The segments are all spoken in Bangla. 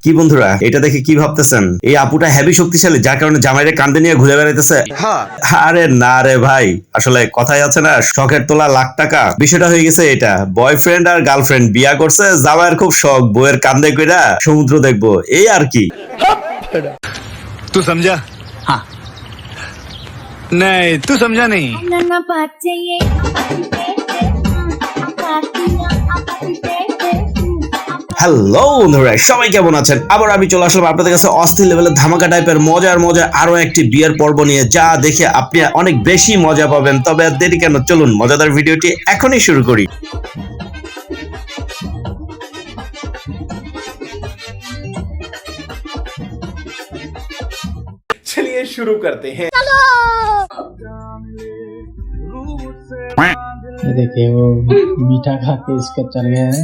কি বন্ধুরা, এটা দেখে কি ভাবতেছেন? এই আপুটা হেভি শক্তিশালী, যার কারণে জামাইরে কান্দে নিয়ে ঘুরে বেড়াইতেছে? আরে না রে ভাই, আসলে কথাই আছে না, শখের তোলা লাখ টাকা। বিষয়টা হয়ে গেছে এটা, বয়ফ্রেন্ড আর গার্লফ্রেন্ড বিয়া করছে, জামাইয়ের খুব শখ বউয়ের কান্দে কইরা সমুদ্র দেখবো, এই আর কি। तू समझा? हाँ नहीं तू समझा नहीं। হ্যালো বন্ধুরা, সবাই কেমন আছেন? আবার আমি চলে আসলাম আপনাদের কাছে অস্থির লেভেলের ধামাকা টাইপের মজার আরো একটি বিয়ের পর্ব নিয়ে, যা দেখে আপনি অনেক বেশি মজা পাবেন। তবে আর দেরি কেন, চলুন মজাদার ভিডিওটি এখনই শুরু করি। चलिए शुरू करते हैं। ये देखिए वो मीठा खा के इसका चल गया है।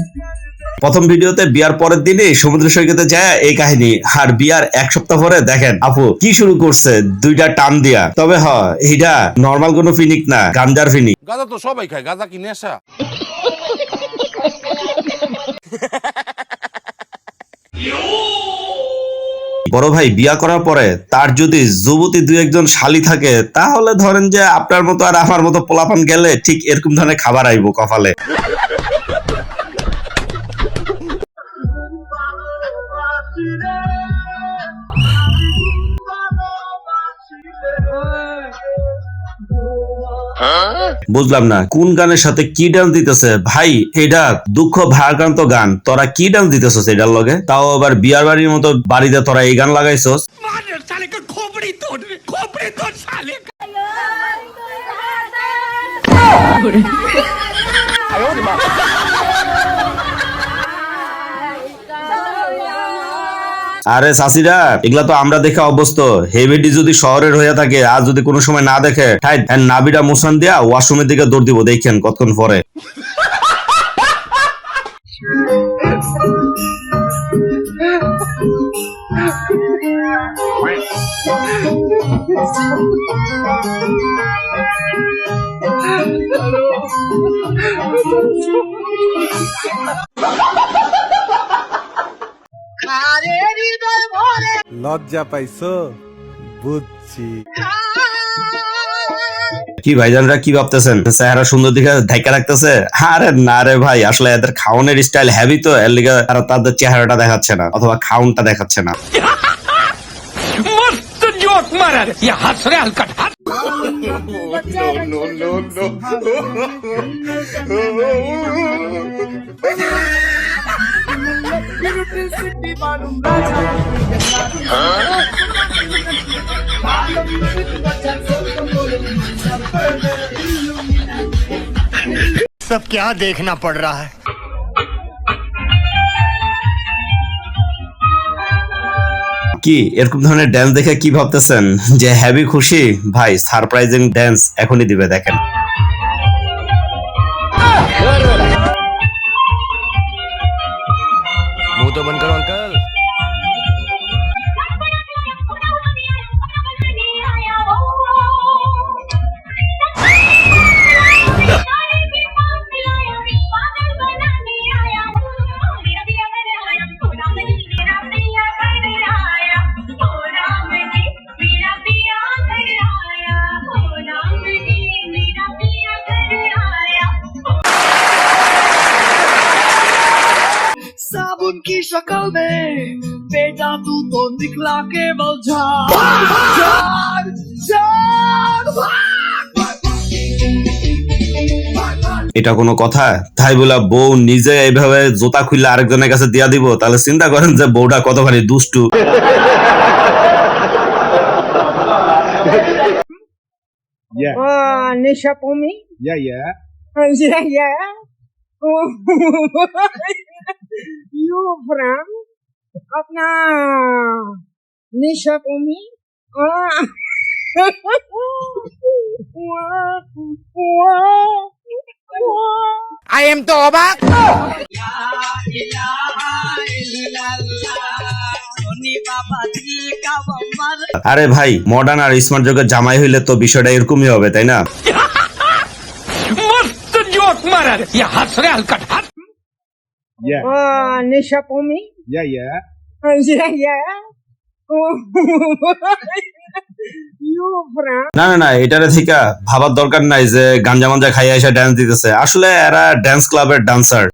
প্রথম ভিডিওতে বিয়ার পরের দিনই সমুদ্র সৈকতে যায় এই কাহিনী, আর বিয়ার এক সপ্তাহ পরে দেখেন আপু কি শুরু করছে, দুইটা টান দিয়া। তবে এইটা নর্মাল কোনো ফিনিক না, গাঞ্জার ফিনিক। গাঁজা তো সবাই খায়, গাঁজা কি নেশা? বড় ভাই বিয়া করার পরে তার যদি যুবতী দুই একজন শালি থাকে, তাহলে ধরেন যে আপনার মতো আর আমার মতো পোলাপান গেলে ঠিক এরকম ধরনের খাবার আইব কপালে। বুঝলাম না কোন গানের সাথে কি ডান্স দিতেছে ভাই, এটা দুঃখ ভারাক্রান্ত গান, তোরা কি ডান্স দিতেছস এটার লগে? তাও আবার বিয়ার বাড়ির মতো বাড়িতে তোরা এই গান লাগাইছস? আরে চাষিরা, এগুলা তো আমরা দেখে অভ্যস্ত। হেভিডি যদি শহরের হয়ে থাকে আর যদি কোনো সময় না দেখে, নাবিটা মুসান দিয়া ওয়াশরুমের দিকে দৌড় দিব, দেখেন কতক্ষণ পরে। লজ্জা পাইছো? বুঝছি। কি ভাইজানরা কি ভাবতেছেন চেহারা সুন্দর দিকে ঢাকা রাখতেছে? আরে না রে ভাই, আসলে এদের খাওনের স্টাইল হেভি, তো এর লিগে তারা তাদের চেহারাটা দেখাচ্ছে না অথবা খাউনটা দেখাচ্ছে না। मस्त जोक मारा रे, ये हंस रे हलकट हंस। सब क्या देखना पड़ रहा है? কি এরকম ধরনের ড্যান্স দেখে কি ভাবতেছেন যে হেভি খুশি? ভাই সারপ্রাইজিং ড্যান্স এখনই দিবে, দেখেন। मुंह तो बंद करो अंकल। साबुन की शक्ल में बेटा तू तो निकला केवल झाग এটা কোনো কথা? তাই বলা বউ নিজে এইভাবে জোতা খুললে আরেকজনের কাছে দিয়া দিব, তাহলে চিন্তা করেন যে বউটা কতখানি দুষ্টু। Nisha Pumi? Yeah. Yeah. You from अपना Nisha Pumi? I am तो अबाक। আরে ভাই, মডার্ন আর স্মার্ট যুগের জামাই হইলে তো বিষয়টা এরকমই হবে, তাই না? मस्त जोक ठोक मारा रे ये हंस रहे हलकट हंस Nisha for me? Yeah, yeah. Yeah. Oh, you friend. না না না, এটারে থেকে ভাবার দরকার নাই যে গাঞ্জা মাঞ্জা খাইয়া এসে ড্যান্স দিতেছে। আসলে এরা ড্যান্স ক্লাবের ডান্সার।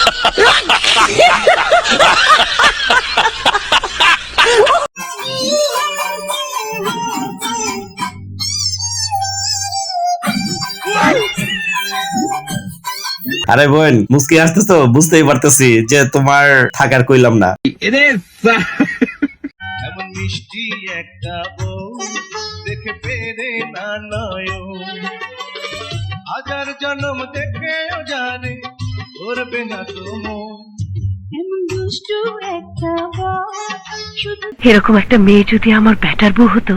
আরে বোন, মুস্কি আসতেছো, বুঝতেই পারতেছি যে তোমার থাকার কইলাম না। এমন মিষ্টি একটা বউ দেখে পেরে না নয়ন হাজার জন্ম দেখেও জানে করবে না তো মন এরকম একটা মেয়ে যদি আমার ব্যাটার বউ হতো।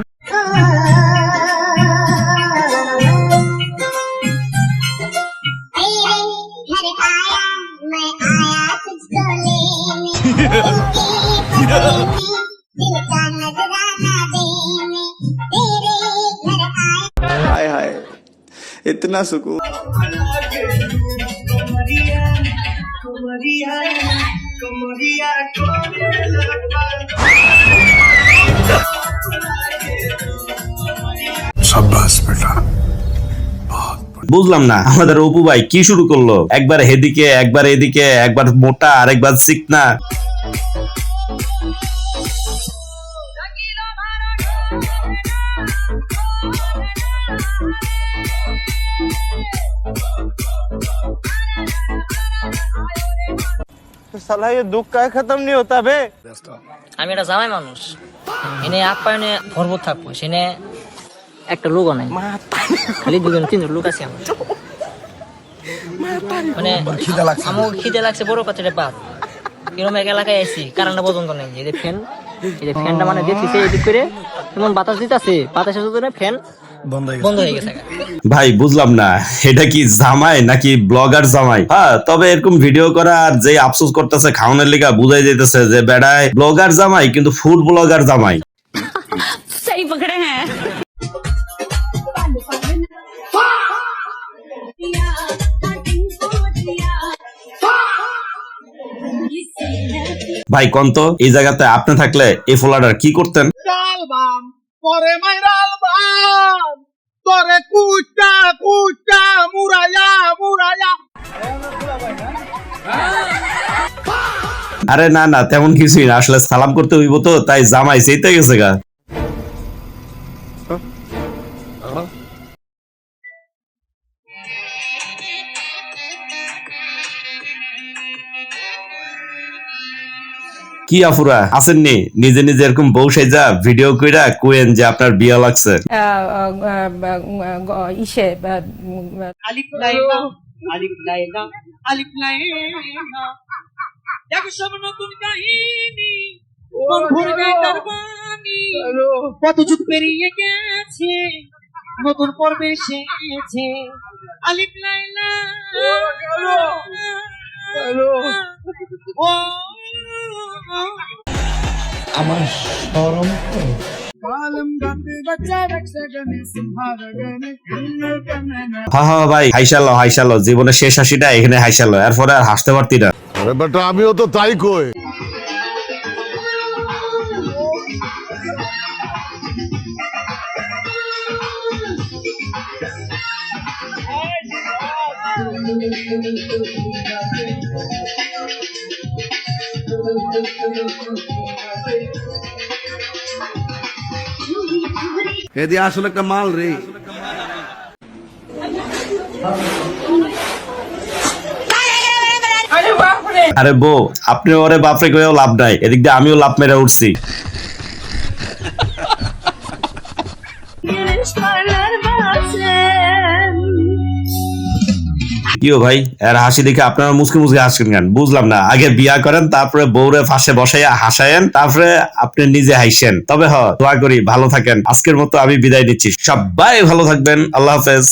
हाय हाय इतना सुकून। বুঝলাম না আমাদের অপু ভাই কি শুরু করলো, একবার এদিকে একবার এদিকে, একবার মোটা আর একবার চিকনা। साला ये दुख का खत्म नहीं होता बे। আমি একটা জামাই মানুষ, এনে আপ্যায়নে ভরপুর থাকবো, সেনে একটা লোকও নাই, খালি দুজন তিনজন লোক আছে আমার। মানে আমার খিদে লাগছে বড় কথাটা বাদ, এরকম এক এলাকায় আইছি কারণটা পর্যন্ত নেই। এই যে ফ্যানটা মানে দেখতেছে এদিক করে এমন বাতাস দিতেছে, বাতাসের জন্য ফ্যান বন্ধ হয়ে গেছে। ভাই বুঝলাম না এটা কি জামাই নাকি ব্লগার জামাই। হ্যাঁ, তবে এরকম ভিডিও করা আর যে আফসোস করতেছে খাওয়ানোর লিগা বুঝাই যাইতেছে যে বেড়ায় ব্লগার জামাই কিন্তু ফুড ব্লগার জামাই। সেই পকড়ে হ্যাঁ। ভাই কন্ত এই জায়গাতে আপনি থাকলে এই ফোলাটার কি করতেন? ডালবাম পরে মাইরাল বাম তোরে কুটা কুটা মুরায়া মুরায়া। আরে না না, তেমন কিছুই না, আসলে সালাম করতে হইব তো, তাই জামাই সেইতে গেছে গা। কি আফুরা আসেননি নিজে নিজে এরকম বউ সাইজা ভিডিও কইরা কোয়েন যে আপনার বিয়া লাগছে? ইসে আলিফ লাইলা আলিফ লাইলা আলিফ লাইলা দেখো সব নতুন কাহিনী মন ভরবে তার বাণী কত যুগ পেরিয়ে গেছে নতুন পর্বে এসেছে আলিফ লাইলা ও আমার শরম করে। হ্যাঁ হ্যাঁ ভাই, হাইশালো জীবনের শেষ হাসিটা এখানে হাইশালো, এরপরে আর হাসতে পারতি না। বেটা আমিও তো তাই কই। এদি আসলে একটা মাল রে। আরে বউ, আপনি ওরে বাপরে কইও লাভ নাই, এদিক দিয়ে আমিও লাভ মেরে উঠছি। কিও ভাই, এর হাসি দেখে আপনারা মুসকে মুসকে হাসছেন কেন? বুঝলাম না, আগে বিয়া করেন, তারপরে বউরে ফাঁসে বসাইয়া হাসায়েন, তারপরে আপনি নিজে হাসেন। তবে দোয়া করি ভালো থাকেন। আজকের মতো আমি বিদায় নিচ্ছি, সবাই ভালো থাকবেন, আল্লাহ হাফেজ।